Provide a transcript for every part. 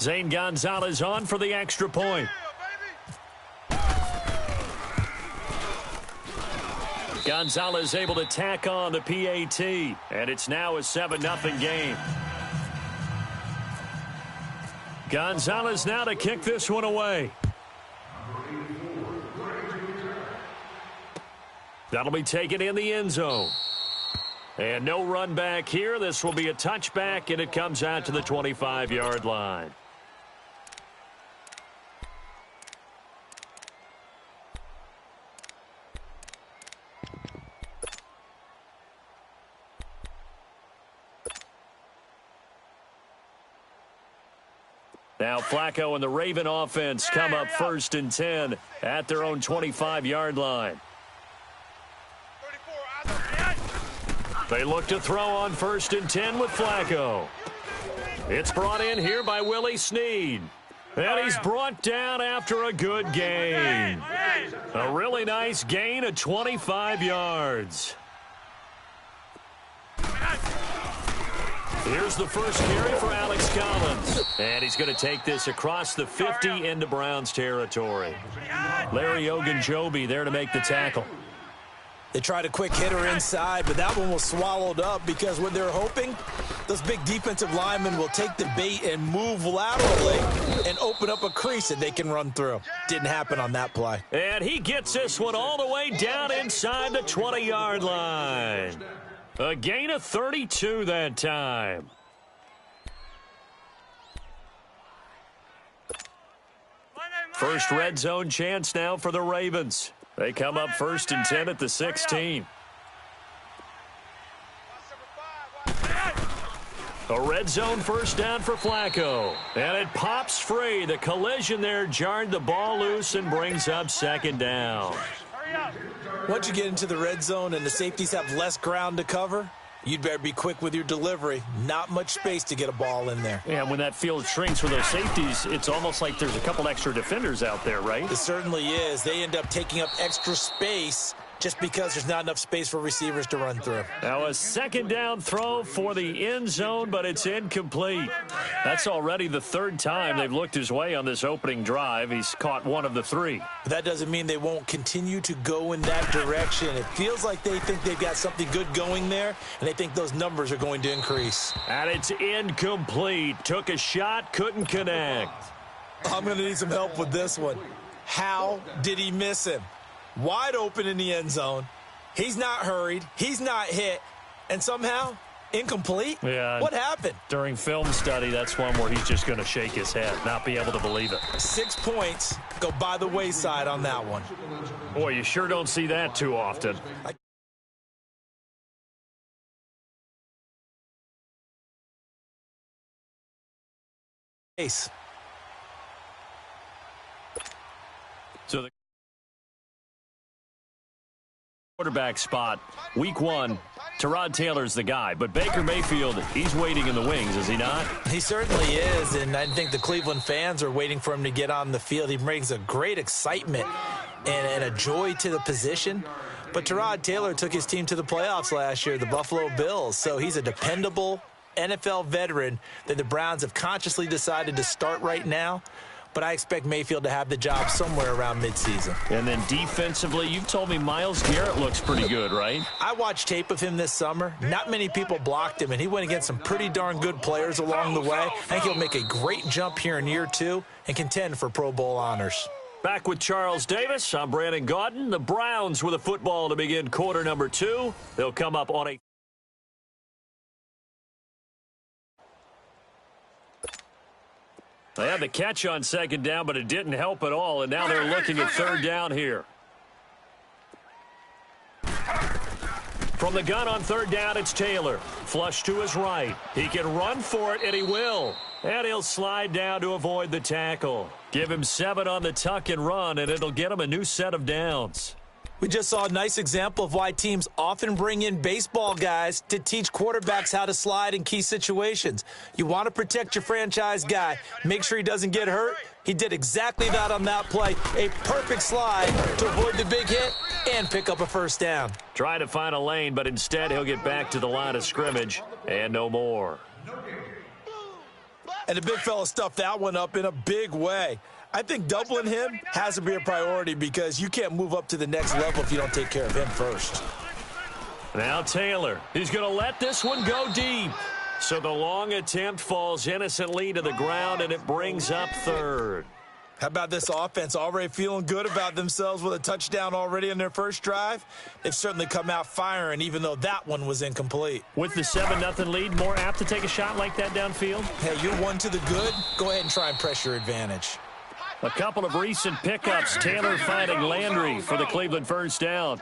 Zane Gonzalez on for the extra point. Gonzalez able to tack on the PAT, and it's now a 7-0 game. Gonzalez now to kick this one away. That'll be taken in the end zone. And no run back here. This will be a touchback, and it comes out to the 25-yard line. Now Flacco and the Raven offense come up 1st and 10 at their own 25-yard line. They look to throw on 1st and 10 with Flacco. It's brought in here by Willie Snead. And he's brought down after a good gain. A really nice gain of 25 yards. Here's the first carry for Alex Collins. And he's going to take this across the 50 into Browns territory. Larry Ogunjobi there to make the tackle. They tried a quick hitter inside, but that one was swallowed up because what they're hoping, those big defensive linemen will take the bait and move laterally and open up a crease that they can run through. Didn't happen on that play. And he gets this one all the way down inside the 20-yard line. A gain of 32 that time. First red zone chance now for the Ravens. They come up 1st and 10 at the 16. A red zone first down for Flacco. And it pops free. The collision there jarred the ball loose and brings up 2nd down. Once you get into the red zone and the safeties have less ground to cover, you'd better be quick with your delivery. Not much space to get a ball in there. Yeah, when that field shrinks for those safeties, it's almost like there's a couple extra defenders out there, right? It certainly is. They end up taking up extra space just because there's not enough space for receivers to run through. Now a 2nd down throw for the end zone, but it's incomplete. That's already the 3rd time they've looked his way on this opening drive. He's caught 1 of the 3. But that doesn't mean they won't continue to go in that direction. It feels like they think they've got something good going there, and they think those numbers are going to increase. And it's incomplete. Took a shot, couldn't connect. I'm going to need some help with this one. How did he miss him? Wide open in the end zone. He's not hurried. He's not hit. And somehow, incomplete? Yeah. What happened? During film study, that's one where he's just going to shake his head, not be able to believe it. 6 points go by the wayside on that one. Boy, you sure don't see that too often. So the quarterback spot, week 1, Tyrod Taylor's the guy. But Baker Mayfield, he's waiting in the wings, is he not? He certainly is, and I think the Cleveland fans are waiting for him to get on the field. He brings a great excitement and a joy to the position. But Tyrod Taylor took his team to the playoffs last year, the Buffalo Bills. So he's a dependable NFL veteran that the Browns have consciously decided to start right now. But I expect Mayfield to have the job somewhere around midseason. And then defensively, you've told me Myles Garrett looks pretty good, right? I watched tape of him this summer. Not many people blocked him, and he went against some pretty darn good players along the way. I think he'll make a great jump here in year 2 and contend for Pro Bowl honors. Back with Charles Davis, I'm Brandon Gaudin. The Browns with a football to begin quarter number 2. They'll come up on a... They had the catch on 2nd down, but it didn't help at all, and now they're looking at 3rd down here. From the gun on 3rd down, it's Taylor. Flush to his right. He can run for it, and he will. And he'll slide down to avoid the tackle. Give him 7 on the tuck and run, and it'll get him a new set of downs. We just saw a nice example of why teams often bring in baseball guys to teach quarterbacks how to slide in key situations. You want to protect your franchise guy. Make sure he doesn't get hurt. He did exactly that on that play. A perfect slide to avoid the big hit and pick up a 1st down. Trying to find a lane, but instead he'll get back to the line of scrimmage and no more. And the big fella stuffed that one up in a big way. I think doubling him has to be a priority because you can't move up to the next level if you don't take care of him first. Now Taylor, he's going to let this one go deep. So the long attempt falls innocently to the ground, and it brings up third. How about this offense? Already feeling good about themselves with a touchdown already in their first drive. They've certainly come out firing, even though that one was incomplete. With the 7-0 lead, more apt to take a shot like that downfield? Hey, you're one to the good. Go ahead and try and press your advantage. A couple of recent pickups. Taylor finding Landry for the Cleveland first down.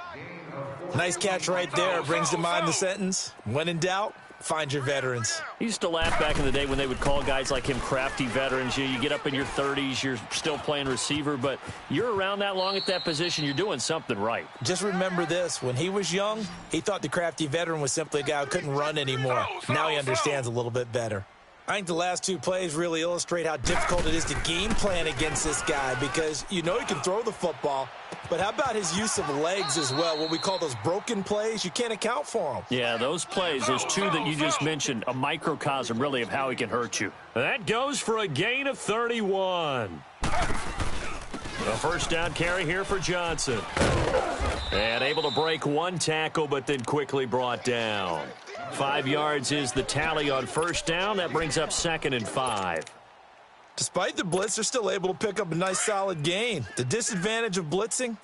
Nice catch right there. Brings to mind the sentence, when in doubt, find your veterans. He used to laugh back in the day when they would call guys like him crafty veterans. You get up in your 30s, you're still playing receiver, but you're around that long at that position, you're doing something right. Just remember this. When he was young, he thought the crafty veteran was simply a guy who couldn't run anymore. Now he understands a little bit better. I think the last two plays really illustrate how difficult it is to game plan against this guy because you know he can throw the football, but how about his use of legs as well? What we call those broken plays, you can't account for them. Yeah, those plays, those two that you just mentioned, a microcosm really of how he can hurt you. That goes for a gain of 31. A first down carry here for Johnson. And able to break one tackle, but then quickly brought down. 5 yards is the tally on first down. That brings up 2nd and 5. Despite the blitz, they're still able to pick up a nice solid gain. The disadvantage of blitzing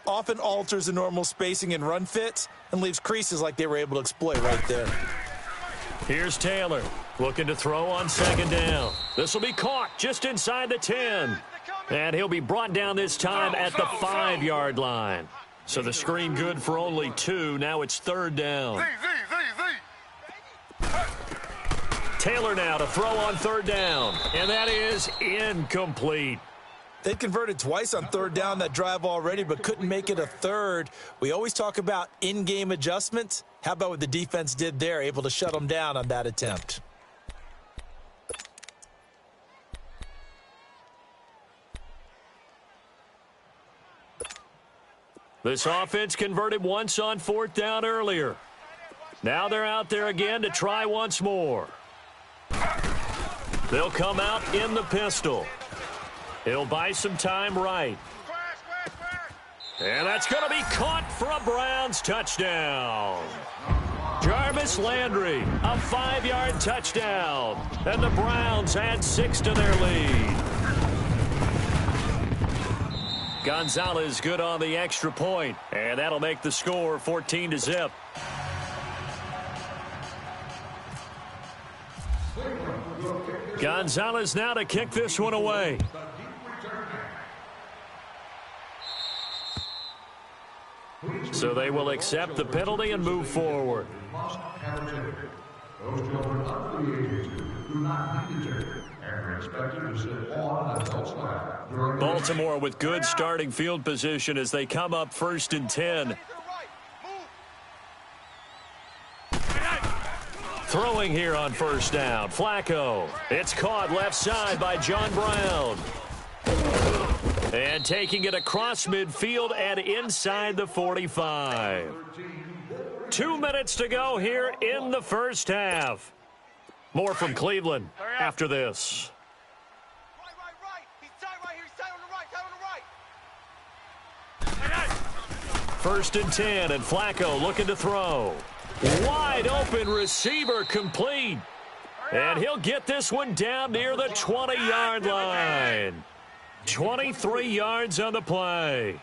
often alters the normal spacing and run fits and leaves creases like they were able to exploit right there. Here's Taylor looking to throw on 2nd down. This will be caught just inside the 10. And he'll be brought down this time at the 5-yard line. So the screen good for only 2. Now it's 3rd down. Taylor now to throw on 3rd down. And that is incomplete. They converted twice on 3rd down that drive already, but couldn't make it a 3rd. We always talk about in-game adjustments. How about what the defense did there, able to shut them down on that attempt? This offense converted once on 4th down earlier. Now they're out there again to try once more. They'll come out in the pistol. He'll buy some time right. And that's going to be caught for a Browns touchdown. Jarvis Landry, a 5-yard touchdown. And the Browns add 6 to their lead. Gonzalez good on the extra point, and that'll make the score 14-0. Gonzalez now to kick this one away. So they will accept the penalty and move forward. Baltimore with good starting field position as they come up 1st and 10. Throwing here on 1st down. Flacco. It's caught left side by John Brown. And taking it across midfield and inside the 45. 2 minutes to go here in the first half. More from Cleveland after this. First and 10, and Flacco looking to throw. Wide open receiver complete. And he'll get this one down near the 20-yard line. 23 yards on the play.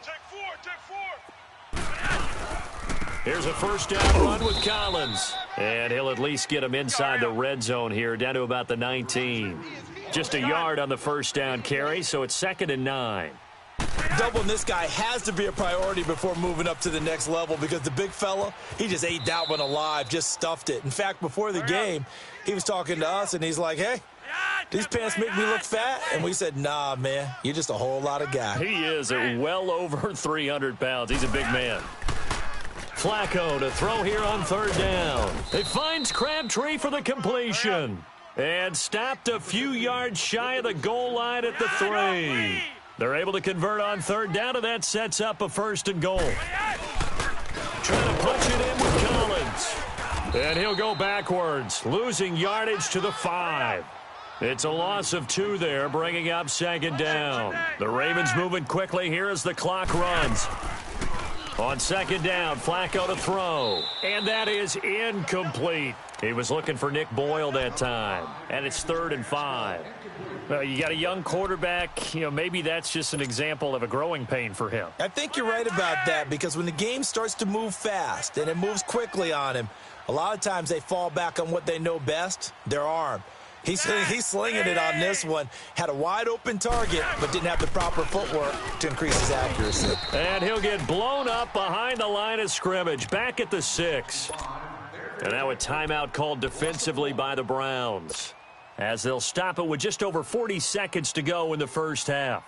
Here's a first down run with Collins. And he'll at least get him inside the red zone here, down to about the 19. Just a yard on the first down carry, so it's 2nd and 9. Doubling this guy has to be a priority before moving up to the next level because the big fella, he just ate that one alive, just stuffed it. In fact, before the game, he was talking to us, and he's like, hey, these pants make me look fat? And we said, nah, man, you're just a whole lot of guy. He is at well over 300 pounds. He's a big man. Flacco to throw here on 3rd down. It finds Crabtree for the completion. And stopped a few yards shy of the goal line at the 3. They're able to convert on 3rd down, and that sets up a 1st and goal. Trying to punch it in with Collins. And he'll go backwards, losing yardage to the 5. It's a loss of 2 there, bringing up second down. The Ravens moving quickly here as the clock runs. On second down, Flacco to throw. And that is incomplete. He was looking for Nick Boyle that time. And it's 3rd and 5. Well, you got a young quarterback. Maybe that's just an example of a growing pain for him. I think you're right about that, because when the game starts to move fast and it moves quickly on him, a lot of times they fall back on what they know best, their arm. He's slinging it on this one. Had a wide-open target, but didn't have the proper footwork to increase his accuracy. And he'll get blown up behind the line of scrimmage, back at the 6. And now a timeout called defensively by the Browns, as they'll stop it with just over 40 seconds to go in the first half.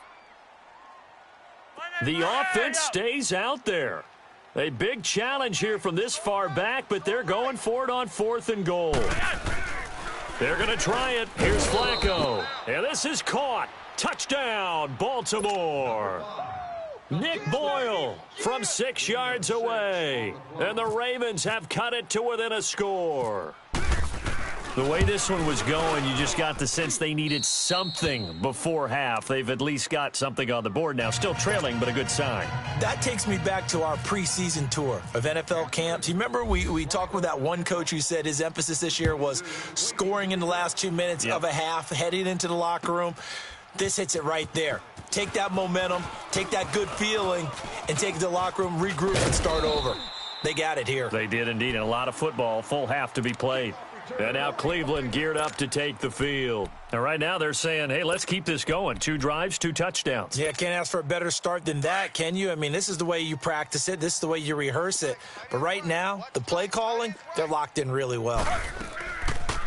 The offense stays out there. A big challenge here from this far back, but they're going for it on 4th and goal. They're going to try it. Here's Flacco. And this is caught. Touchdown, Baltimore. Nick Boyle from 6 yards away. And the Ravens have cut it to within a score. The way this one was going, you just got the sense they needed something before half. They've at least got something on the board now. Still trailing, but a good sign. That takes me back to our preseason tour of NFL camps. You remember we talked with that one coach who said his emphasis this year was scoring in the last 2 minutes of a half, heading into the locker room. This hits it right there. Take that momentum, take that good feeling, and take it to the locker room, regroup, and start over. They got it here. They did indeed, and a lot of football, full half to be played. And now Cleveland geared up to take the field. And right now they're saying, hey, let's keep this going. 2 drives, 2 touchdowns. Yeah, can't ask for a better start than that, can you? I mean, this is the way you practice it. This is the way you rehearse it. But right now, the play calling, they're locked in really well.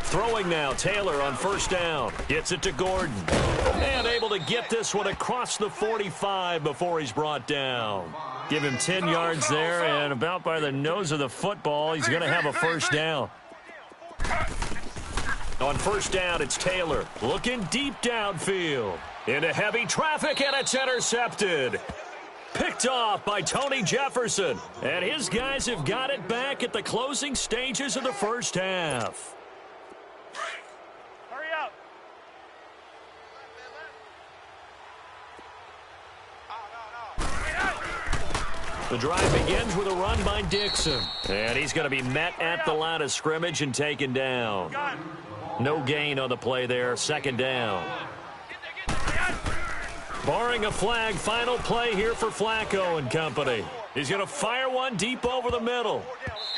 Throwing now, Taylor on first down. Gets it to Gordon. And able to get this one across the 45 before he's brought down. Give him 10 yards there, and about by the nose of the football, he's going to have a first down. On first down, it's Taylor looking deep downfield. Into heavy traffic, and it's intercepted. Picked off by Tony Jefferson. And his guys have got it back at the closing stages of the first half. Hurry up. The drive begins with a run by Dixon. And he's going to be met at the line of scrimmage and taken down. No gain on the play there. Second down. Barring a flag, final play here for Flacco and company. He's going to fire one deep over the middle.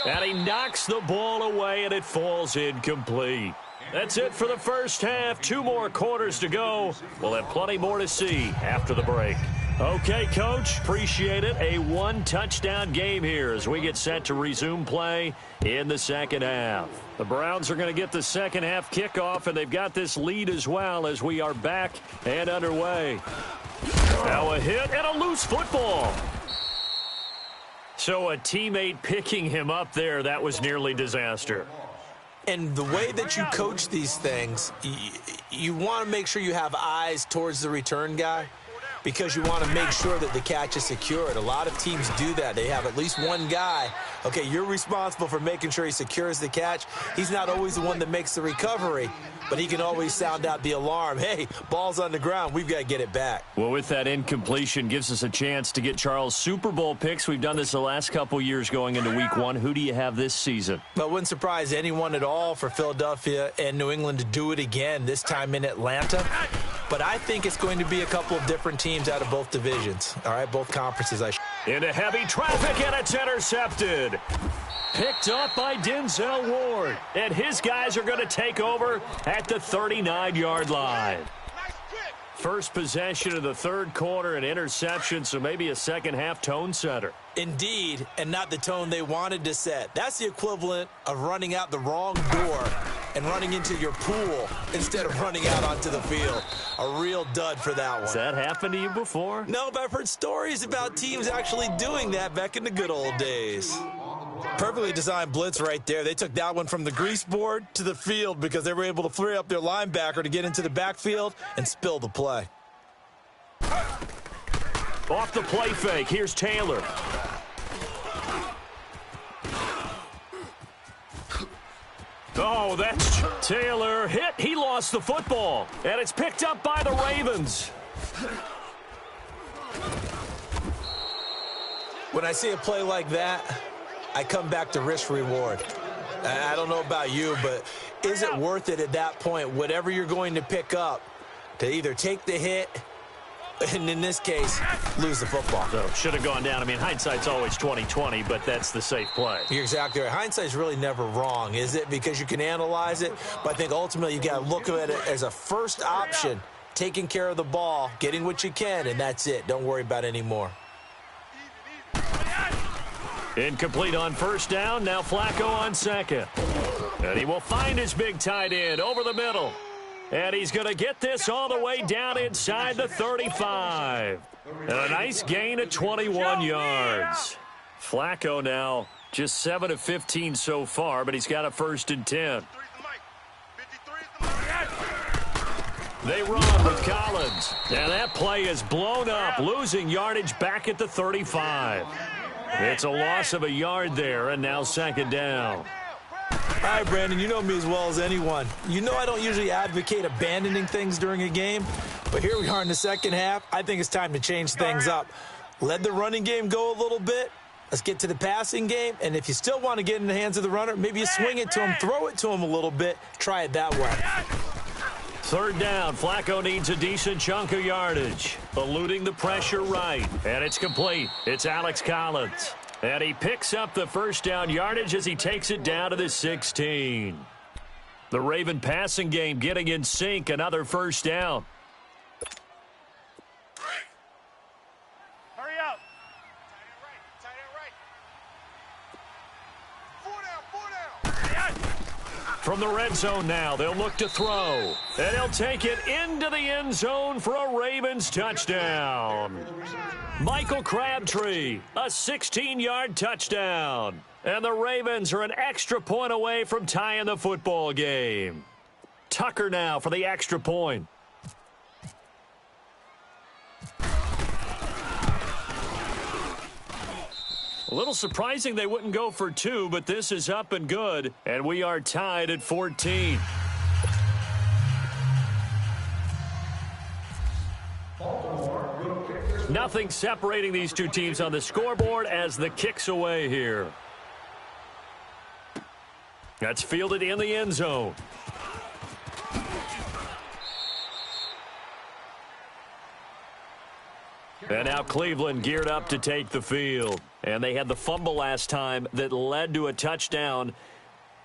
And he knocks the ball away, and it falls incomplete. That's it for the first half. 2 more quarters to go. We'll have plenty more to see after the break. Okay, Coach, appreciate it. A 1-touchdown game here as we get set to resume play in the second half. The Browns are going to get the second half kickoff, and they've got this lead as well as we are back and underway. Now a hit and a loose football. So a teammate picking him up there, that was nearly disaster. And the way that you coach these things, you want to make sure you have eyes towards the return guy, because you want to make sure that the catch is secured. A lot of teams do that. They have at least one guy. Okay, you're responsible for making sure he secures the catch. He's not always the one that makes the recovery, but he can always sound out the alarm. Hey, ball's on the ground. We've got to get it back. Well, with that incompletion, gives us a chance to get Charles' Super Bowl picks. We've done this the last couple years going into week 1. Who do you have this season? Well, it wouldn't surprise anyone at all for Philadelphia and New England to do it again, this time in Atlanta. But I think it's going to be a couple of different teams out of both divisions. All right, both conferences. Into heavy traffic, and it's intercepted. Picked up by Denzel Ward. And his guys are going to take over at the 39-yard line. First possession of the third quarter, an interception, so maybe a second-half tone setter. Indeed, and not the tone they wanted to set. That's the equivalent of running out the wrong door and running into your pool instead of running out onto the field. A real dud for that one. Has that happened to you before? No, but I've heard stories about teams actually doing that back in the good old days. Perfectly designed blitz right there. They took that one from the grease board to the field because they were able to flare up their linebacker to get into the backfield and spill the play. Off the play fake, here's Taylor. Oh, that's Taylor hit. He lost the football, and it's picked up by the Ravens. When I see a play like that, I come back to risk reward. I don't know about you, but is it worth it at that point, whatever you're going to pick up, to either take the hit and, in this case, lose the football? So should have gone down. I mean, hindsight's always 20/20, but that's the safe play. You're exactly right. Hindsight's really never wrong, is it? Because you can analyze it, but I think ultimately you got to look at it as a first option, taking care of the ball, getting what you can, and that's it. Don't worry about any more. Incomplete on first down. Now Flacco on second. And he will find his big tight end over the middle. And he's going to get this all the way down inside the 35. And a nice gain of 21 yards. Flacco now just 7 of 15 so far, but he's got a 1st and 10. They run with Collins. And that play is blown up, losing yardage back at the 35. It's a loss of a yard there, and now 2nd down. All right, Brandon, you know me as well as anyone. You know I don't usually advocate abandoning things during a game, but here we are in the second half. I think it's time to change things up. Let the running game go a little bit. Let's get to the passing game, and if you still want to get in the hands of the runner, maybe you swing it to him, throw it to him a little bit, try it that way. 3rd down. Flacco needs a decent chunk of yardage. Eluding the pressure right. And it's complete. It's Alex Collins. And he picks up the 1st down yardage as he takes it down to the 16. The Raven passing game getting in sync. Another 1st down. Hurry up. Tight end right. 4 down. From the red zone now, they'll look to throw. And he'll take it into the end zone for a Ravens touchdown. Michael Crabtree, a 16-yard touchdown. And the Ravens are an extra point away from tying the football game. Tucker now for the extra point. A little surprising they wouldn't go for 2, but this is up and good, and we are tied at 14. Nothing separating these two teams on the scoreboard as the kick's away here. That's fielded in the end zone. And now Cleveland geared up to take the field. And they had the fumble last time that led to a touchdown.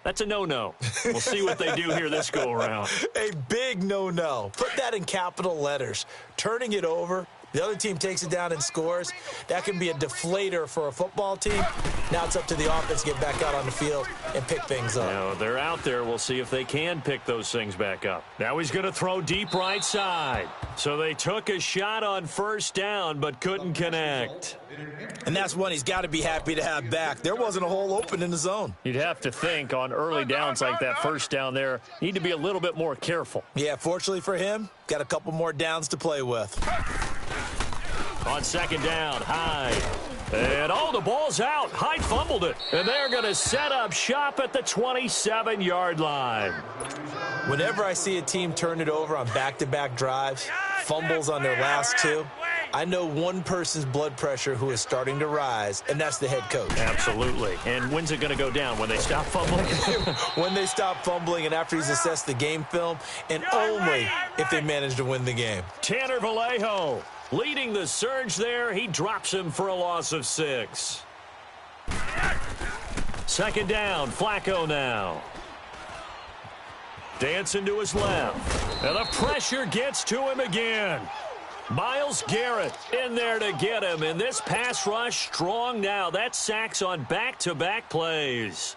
That's a no-no. We'll see what they do here this go-around. A big no-no. Put that in capital letters. Turning it over, the other team takes it down and scores. That can be a deflator for a football team. Now it's up to the offense to get back out on the field and pick things up. Now they're out there. We'll see if they can pick those things back up. Now he's going to throw deep right side. So they took a shot on 1st down but couldn't connect. And that's one he's got to be happy to have back. There wasn't a hole open in the zone. You'd have to think on early downs like that 1st down there, need to be a little bit more careful. Yeah, fortunately for him, got a couple more downs to play with. On 2nd down, Hyde. And, oh, the ball's out. Hyde fumbled it. And they're going to set up shop at the 27-yard line. Whenever I see a team turn it over on back-to-back drives, fumbles on their last 2, I know one person's blood pressure who is starting to rise, and that's the head coach. Absolutely. And when's it going to go down? When they stop fumbling? When they stop fumbling and after he's assessed the game film, and only if they manage to win the game. Tanner Vallejo leading the surge there. He drops him for a loss of 6. 2nd down, Flacco now. Dancing to his left. And the pressure gets to him again. Myles Garrett in there to get him. And this pass rush strong now. That's sacks on back-to-back plays.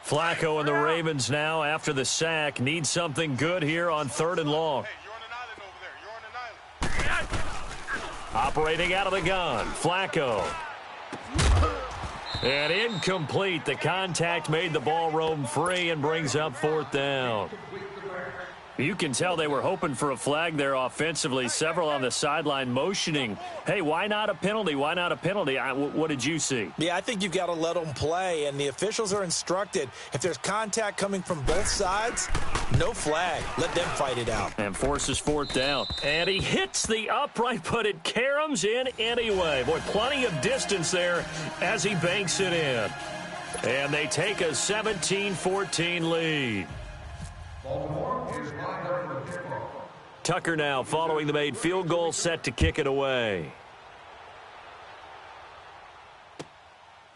Flacco and the Ravens now, after the sack, need something good here on 3rd and long. Operating out of the gun, Flacco. And incomplete. The contact made the ball roam free and brings up 4th down. You can tell they were hoping for a flag there offensively. Several on the sideline motioning, hey, why not a penalty? Why not a penalty? What did you see? Yeah, I think you've got to let them play, and the officials are instructed, if there's contact coming from both sides, no flag. Let them fight it out. And forces fourth down. And he hits the upright, but it caroms in anyway. Boy, plenty of distance there as he banks it in. And they take a 17-14 lead. Tucker now following the made field goal, set to kick it away.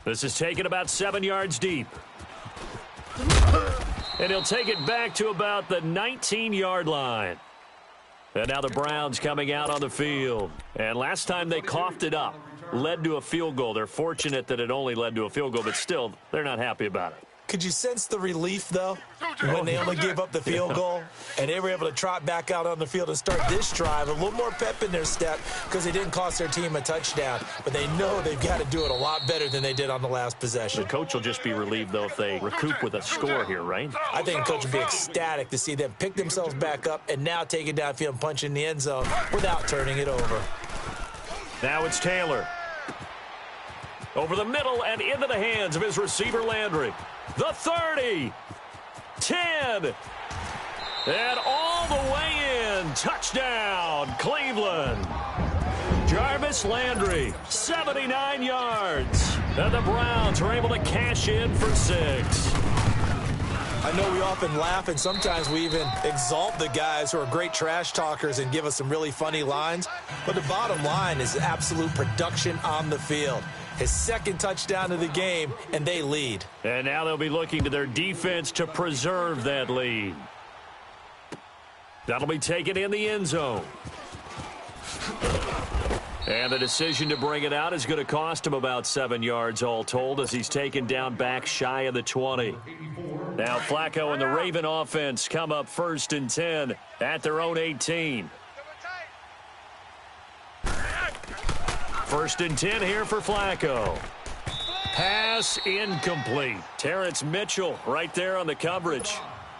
This is taken about 7 yards deep. And he'll take it back to about the 19-yard line. And now the Browns coming out on the field. And last time they coughed it up, led to a field goal. They're fortunate that it only led to a field goal, but still, they're not happy about it. Could you sense the relief, though, when they only gave up the field goal and they were able to trot back out on the field and start this drive? A little more pep in their step because they didn't cost their team a touchdown. But they know they've got to do it a lot better than they did on the last possession. The coach will just be relieved, though, if they recoup with a score here, right? I think the coach would be ecstatic to see them pick themselves back up and now take it downfield and punch in the end zone without turning it over. Now it's Taylor. Over the middle and into the hands of his receiver, Landry. The 30, 10, and all the way in. Touchdown, Cleveland. Jarvis Landry, 79 yards. And the Browns are able to cash in for 6. I know we often laugh, and sometimes we even exalt the guys who are great trash talkers and give us some really funny lines. But the bottom line is absolute production on the field. His second touchdown of the game, and they lead. And now they'll be looking to their defense to preserve that lead. That'll be taken in the end zone. And the decision to bring it out is going to cost him about 7 yards all told as he's taken down back shy of the 20. Now Flacco and the Raven offense come up 1st and 10 at their own 18. 1st and 10 here for Flacco. Pass incomplete. Terrence Mitchell right there on the coverage.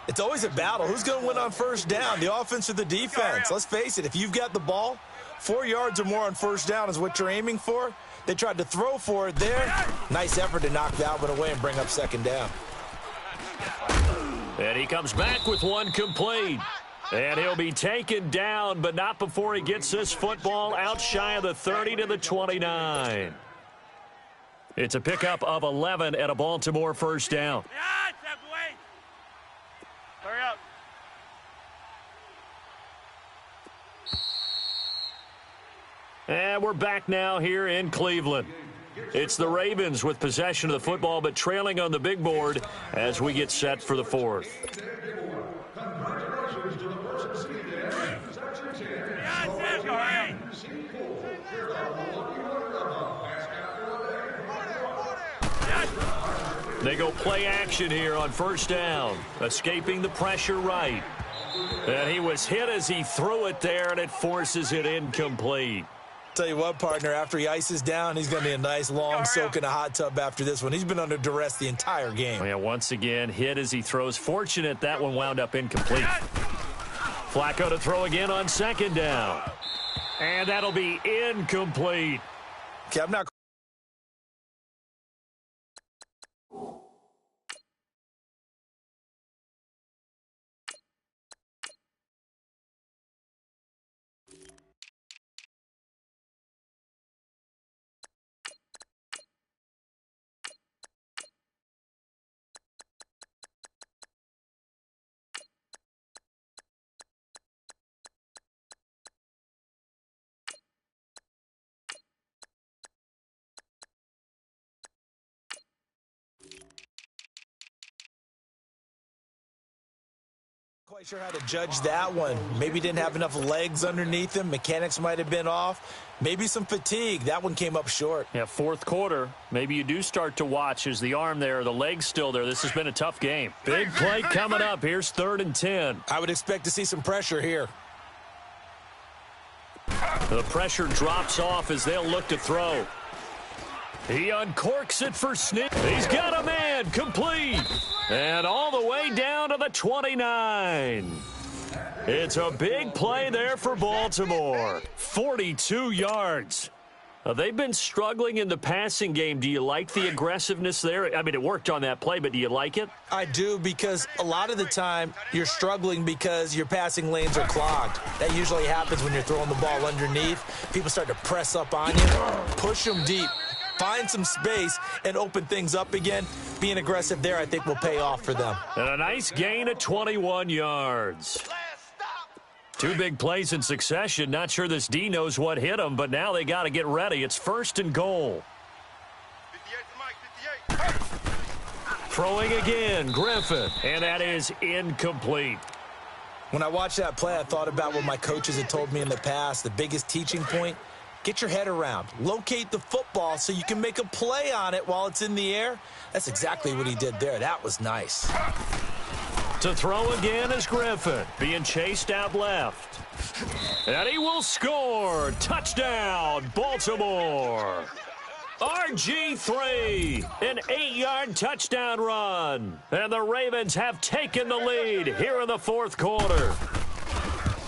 It's always a battle. Who's going to win on first down, the offense or the defense? Let's face it, if you've got the ball, 4 yards or more on first down is what you're aiming for. They tried to throw for it there. Nice effort to knock that one away and bring up 2nd down. And he comes back with one complete. And he'll be taken down, but not before he gets this football out shy of the 30 to the 29. It's a pickup of 11 and a Baltimore first down. Hurry up. And we're back now here in Cleveland. It's the Ravens with possession of the football, but trailing on the big board as we get set for the 4th. They go play action here on first down, escaping the pressure right. And he was hit as he threw it there, and it forces it incomplete. Tell you what, partner, after he ices down, he's going to be a nice long soak in a hot tub after this one. He's been under duress the entire game. Oh, yeah, once again, hit as he throws. Fortunate that one wound up incomplete. Flacco to throw again on 2nd down. And that'll be incomplete. Okay, I'm not quite sure how to judge that one. Maybe didn't have enough legs underneath him. Mechanics might have been off. Maybe some fatigue. That one came up short. Yeah, 4th quarter. Maybe you do start to watch. Is the arm there, the leg's still there? This has been a tough game. Big play coming up. Here's 3rd and 10. I would expect to see some pressure here. The pressure drops off as they'll look to throw. He uncorks it for Snead. He's got a man complete. And all the way down to the 29. It's a big play there for Baltimore. 42 yards. They've been struggling in the passing game. Do you like the aggressiveness there? I mean, it worked on that play, but do you like it? I do, because a lot of the time you're struggling because your passing lanes are clogged. That usually happens when you're throwing the ball underneath. People start to press up on you, push them deep, find some space, and open things up again. Being aggressive there, I think, will pay off for them. And a nice gain of 21 yards. 2 big plays in succession. Not sure this D knows what hit him, but now they got to get ready. It's 1st and goal. 58. Throwing again, Griffin, and that is incomplete. When I watched that play, I thought about what my coaches had told me in the past. The biggest teaching point, get your head around. Locate the football so you can make a play on it while it's in the air. That's exactly what he did there. That was nice. To throw again is Griffin, being chased out left. And he will score. Touchdown, Baltimore. RG3, an 8-yard touchdown run. And the Ravens have taken the lead here in the 4th quarter.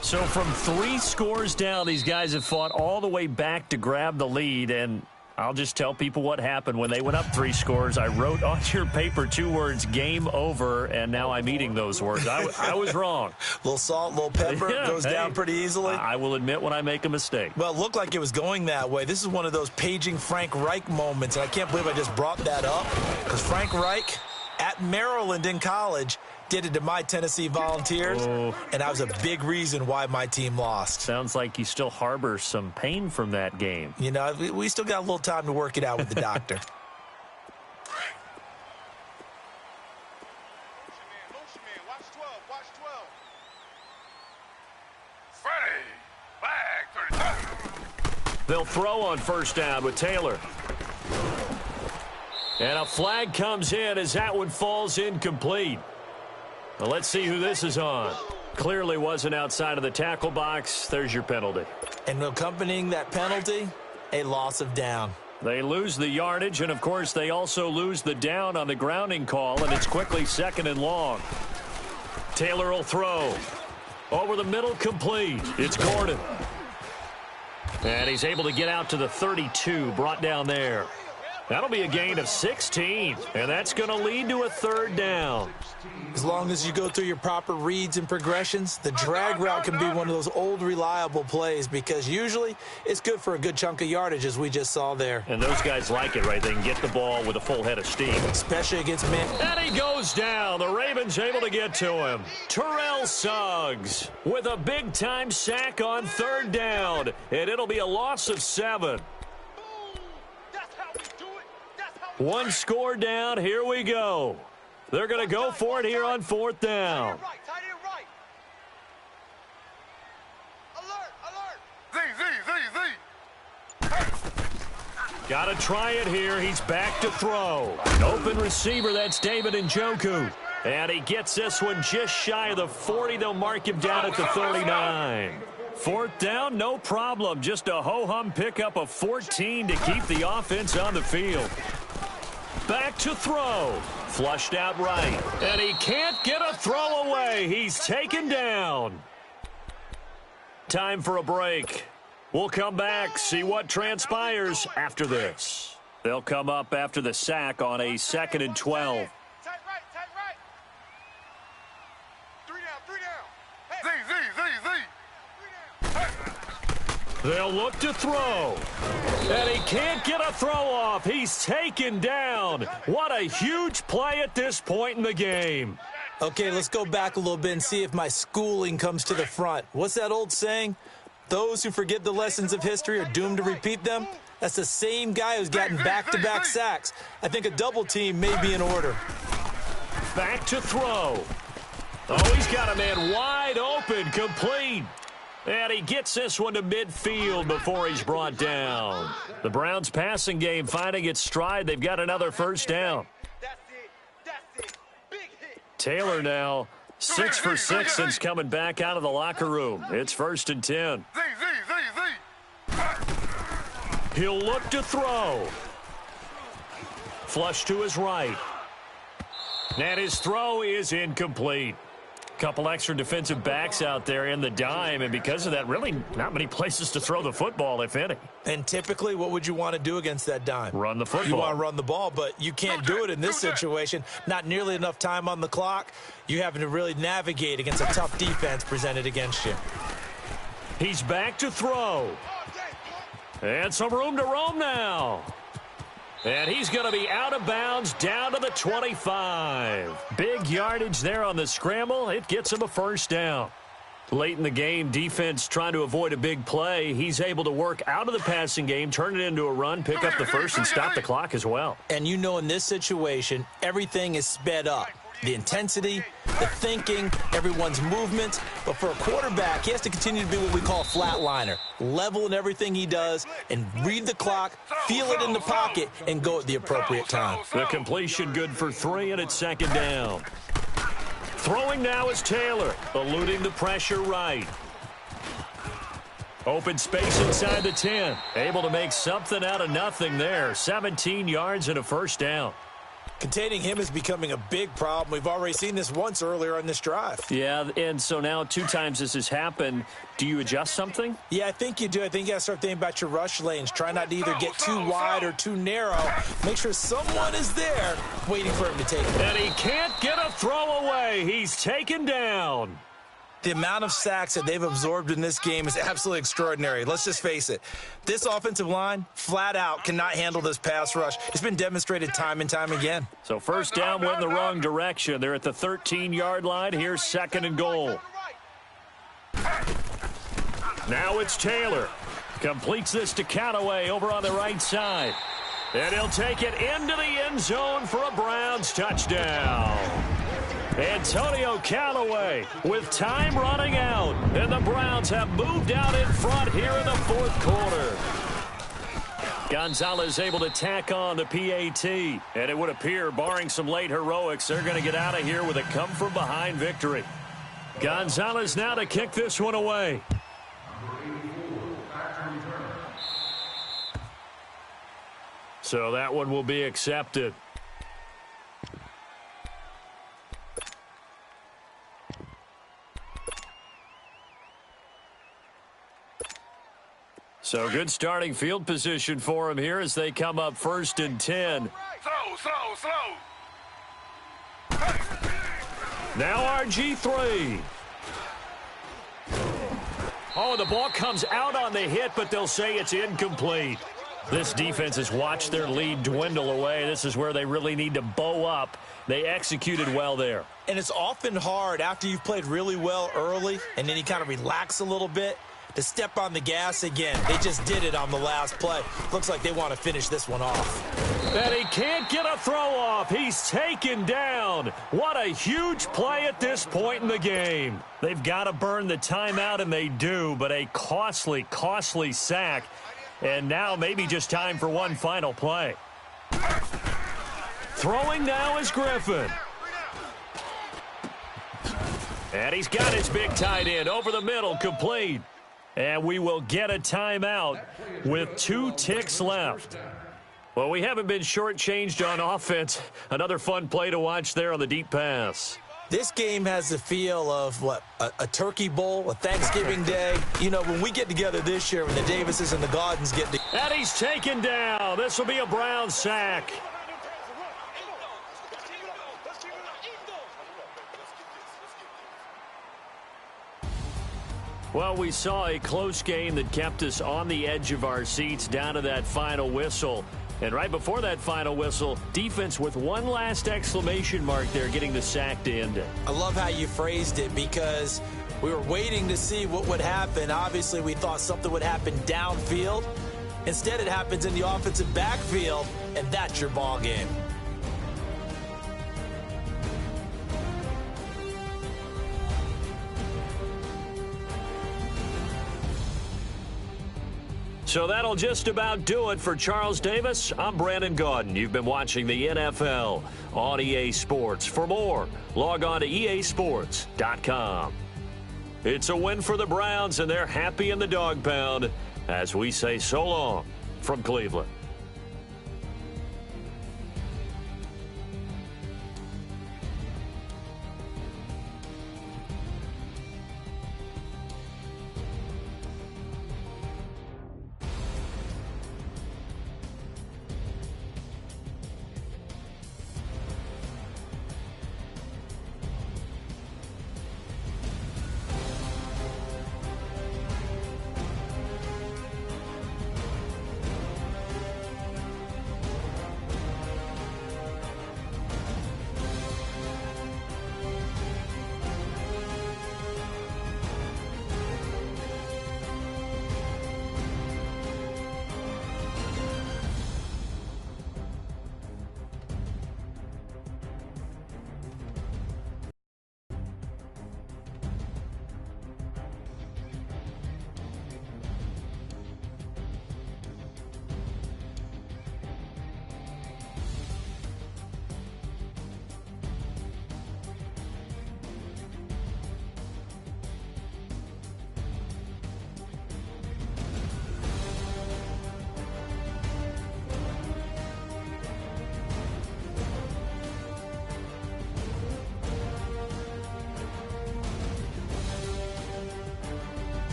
So from 3 scores down, these guys have fought all the way back to grab the lead, and I'll just tell people what happened when they went up 3 scores. I wrote on your paper 2 words, game over, and now I'm eating those words. I was wrong. Little salt, little pepper, goes down pretty easily. I will admit when I make a mistake. Well, it looked like it was going that way. This is one of those paging Frank Reich moments, and I can't believe I just brought that up, because Frank Reich at Maryland in college did it to my Tennessee Volunteers, and that was a big reason why my team lost. Sounds like you still harbor some pain from that game. You know, we still got a little time to work it out with the doctor. Motion man. Watch 12. They'll throw on 1st down with Taylor. And a flag comes in as that one falls incomplete. Well, let's see who this is on. Clearly wasn't outside of the tackle box. There's your penalty. And accompanying that penalty, a loss of down. They lose the yardage, and, of course, they also lose the down on the grounding call, and it's quickly 2nd and long. Taylor will throw. Over the middle, complete. It's Gordon. And he's able to get out to the 32, brought down there. That'll be a gain of 16, and that's going to lead to a 3rd down. As long as you go through your proper reads and progressions, the drag route can be one of those old reliable plays, because usually it's good for a good chunk of yardage, as we just saw there. And those guys like it, right? They can get the ball with a full head of steam. Especially against men. And he goes down. The Ravens able to get to him. Terrell Suggs with a big-time sack on 3rd down, and it'll be a loss of 7. One score down. Here we go. They're going to go for it here on 4th down. Tight end right. Alert. Got to try it here. He's back to throw. An open receiver. That's David Njoku. And he gets this one just shy of the 40. They'll mark him down at the 39. 4th down, no problem. Just a ho-hum pickup of 14 to keep the offense on the field. Back to throw. Flushed out right. And he can't get a throw away. He's taken down. Time for a break. We'll come back, see what transpires after this. They'll come up after the sack on a 2nd and 12. Tight right. 3 down. They'll look to throw. And he can't get a throw off. He's taken down. What a huge play at this point in the game. Okay, let's go back a little bit and see if my schooling comes to the front. What's that old saying? Those who forget the lessons of history are doomed to repeat them. That's the same guy who's gotten back-to-back sacks. I think a double team may be in order. Back to throw. Oh, he's got a man wide open, complete. And he gets this one to midfield before he's brought down. The Browns passing game finding its stride. They've got another 1st down. That's it. Big hit. Taylor now 6 for 6 since coming back out of the locker room. It's 1st and 10. He'll look to throw. Flush to his right. And his throw is incomplete. Couple extra defensive backs out there in the dime, and because of that, really not many places to throw the football, if any. And typically, what would you want to do against that dime? Run the football. You want to run the ball, but you can't do it in this situation. Not nearly enough time on the clock. You having to really navigate against a tough defense presented against you. He's back to throw. And some room to roam now. And he's going to be out of bounds down to the 25. Big yardage there on the scramble. It gets him a first down. Late in the game, defense trying to avoid a big play. He's able to work out of the passing game, turn it into a run, pick up the first, and stop the clock as well. And you know in this situation, everything is sped up. The intensity, the thinking, everyone's movement. But for a quarterback, he has to continue to be what we call a flatliner. Level in everything he does and read the clock, feel it in the pocket, and go at the appropriate time. The completion good for 3, and it's second down. Throwing now is Taylor, eluding the pressure right. Open space inside the 10. Able to make something out of nothing there. 17 yards and a first down. Containing him is becoming a big problem. We've already seen this once earlier on this drive. Yeah, and so now 2 times this has happened. Do you adjust something? Yeah, I think you do. I think you got to start thinking about your rush lanes. Try not to either get too wide or too narrow. Make sure someone is there waiting for him to take it. And he can't get a throw away. He's taken down. The amount of sacks that they've absorbed in this game is absolutely extraordinary. Let's just face it. This offensive line, flat out, cannot handle this pass rush. It's been demonstrated time and time again. So first down went in the wrong direction. They're at the 13-yard line. Here's second and goal. Now it's Taylor. Completes this to Callaway over on the right side. And he'll take it into the end zone for a Browns touchdown. Antonio Callaway with time running out. And the Browns have moved out in front here in the fourth quarter. Gonzalez able to tack on the PAT. And it would appear, barring some late heroics, they're going to get out of here with a come-from-behind victory. Gonzalez now to kick this one away. So that one will be accepted. So good starting field position for him here as they come up 1st and 10. Slow. Now RG3. Oh, the ball comes out on the hit, but they'll say it's incomplete. This defense has watched their lead dwindle away. This is where they really need to bow up. They executed well there. And it's often hard after you've played really well early and then you kind of relax a little bit to step on the gas again. They just did it on the last play. Looks like they want to finish this one off. And he can't get a throw off. He's taken down. What a huge play at this point in the game. They've got to burn the timeout, and they do, but a costly, costly sack. And now maybe just time for one final play. Throwing now is Griffin. And he's got his big tight end over the middle, complete. And we will get a timeout with 2 ticks left. Well, we haven't been shortchanged on offense. Another fun play to watch there on the deep pass. This game has the feel of, what, a turkey bowl, a Thanksgiving day. You know, when we get together this year, when the Davises and the Gaudens get together. And he's taken down. This will be a Brown sack. Well, we saw a close game that kept us on the edge of our seats down to that final whistle. And right before that final whistle, defense with one last exclamation mark there, getting the sack to end it. I love how you phrased it because we were waiting to see what would happen. Obviously, we thought something would happen downfield. Instead, it happens in the offensive backfield, and that's your ball game. So that'll just about do it for Charles Davis. I'm Brandon Gaudin. You've been watching the NFL on EA Sports. For more, log on to easports.com. It's a win for the Browns, and they're happy in the dog pound as we say so long from Cleveland.